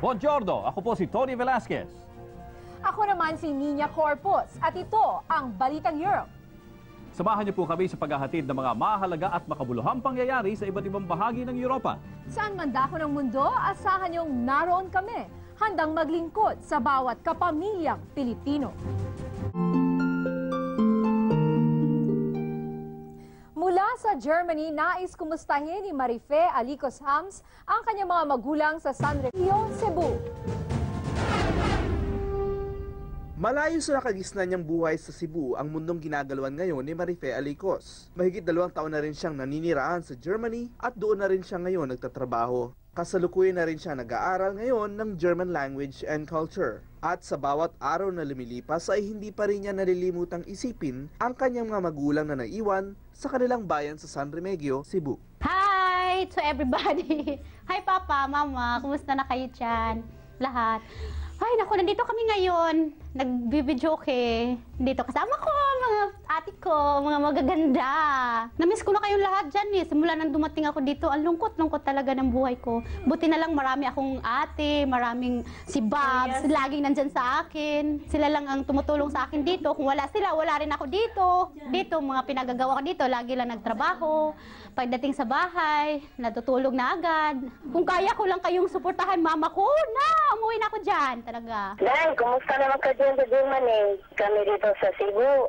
Buongiorno, ako po si Tony Velasquez. Ako naman si Nina Corpus at ito ang Balitang Europe. Samahan niyo po kami sa paghahatid ng mga mahalaga at makabuluhang pangyayari sa iba't ibang bahagi ng Europa. Saan man dako ng mundo, asahan niyong naroon kami, handang maglingkod sa bawat kapamilyang Pilipino. Mula sa Germany, nais kumustahin ni Marife Alicos Hams ang kanyang mga magulang sa San Remigio, Cebu. Malayo sa nakagisnan niyang buhay sa Cebu ang mundong ginagalawan ngayon ni Marife Alicos. Mahigit 2 taon na rin siyang naniniraan sa Germany at doon na rin siya ngayon nagtatrabaho. Kasalukuyan na rin siya nag-aaral ngayon ng German language and culture. At sa bawat araw na lumilipas ay hindi pa rin niya nalilimutang isipin ang kanyang mga magulang na naiwan sa kanilang bayan sa San Remigio, Cebu. Hi to everybody! Hi Papa, Mama, kumusta na kayo dyan? Lahat. Ay, naku, nandito kami ngayon. Nagbibidyoke. Dito kasama ko, mga ate ko, mga magaganda. Namiss ko na kayong lahat dyan eh. Simula nang dumating ako dito, ang lungkot-lungkot talaga ng buhay ko. Buti na lang marami akong ate, maraming si Babs, laging nandyan sa akin. Sila lang ang tumutulong sa akin dito. Kung wala sila, wala rin ako dito. Dito, mga pinagagawa ko dito, lagi lang nagtrabaho. Pagdating sa bahay, natutulog na agad. Kung kaya ko lang kayong suportahan, mama ko, umuwi na ako dyan talaga. Dan, kumusta naman ka dyan sa Germany? Kami dito sa Cebu.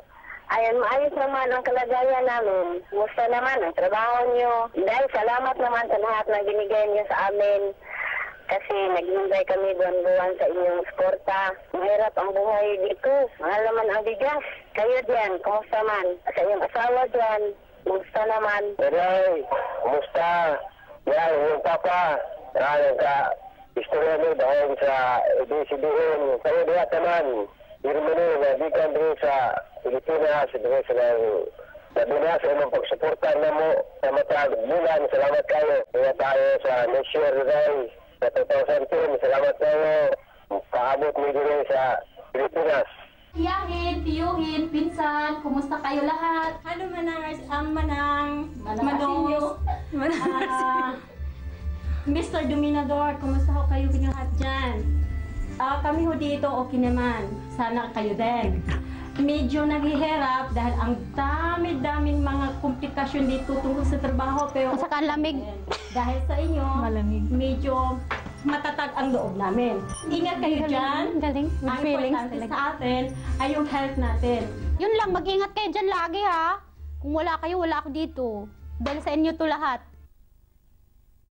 Ayan, maayos naman ang kalagayan namin. Kumusta naman ang trabaho niyo? Dahil salamat naman sa lahat na binigay niyo sa amin. Kasi naghintay kami buwan-buwan sa inyong suporta. Mahirap ang buhay dito. Mahal naman ang bigas. Kayo dyan, kumusta man? Sa inyong asawa dyan, kumusta naman? Aray, kumusta? Yan, yung papa. Maraming ka. Istorya mo dahil sa ABCBN. Kayo diya naman. Germany, nabikan din sa Pilipinas. Dahil sa Nabinas, sa pagsuporta na mo sa matag bulan. Salamat kayo. Kaya tayo sa next year guys. Sa 2010, salamat kayo. Paabot mo din sa Pilipinas. Tiyahin, tiyuhin, pinsan, kumusta kayo lahat? Hello Manang, Manang, Mr. Dominador, kumusta ho kayo lahat dyan? Kami ho dito, okay naman. Sana kayo din. Medyo naghihirap dahil ang dami-daming mga komplikasyon dito tungkol sa trabaho. Pero Saka lamig. dahil sa inyo, Malamig. medyo matatag ang loob namin. Ingat kayo dyan. Galing. Ang Feelings importante talaga. sa atin ay yung health natin. Yun lang, mag-ingat kayo dyan lagi ha. Kung wala kayo, wala ako dito. Dahil sa inyo to lahat.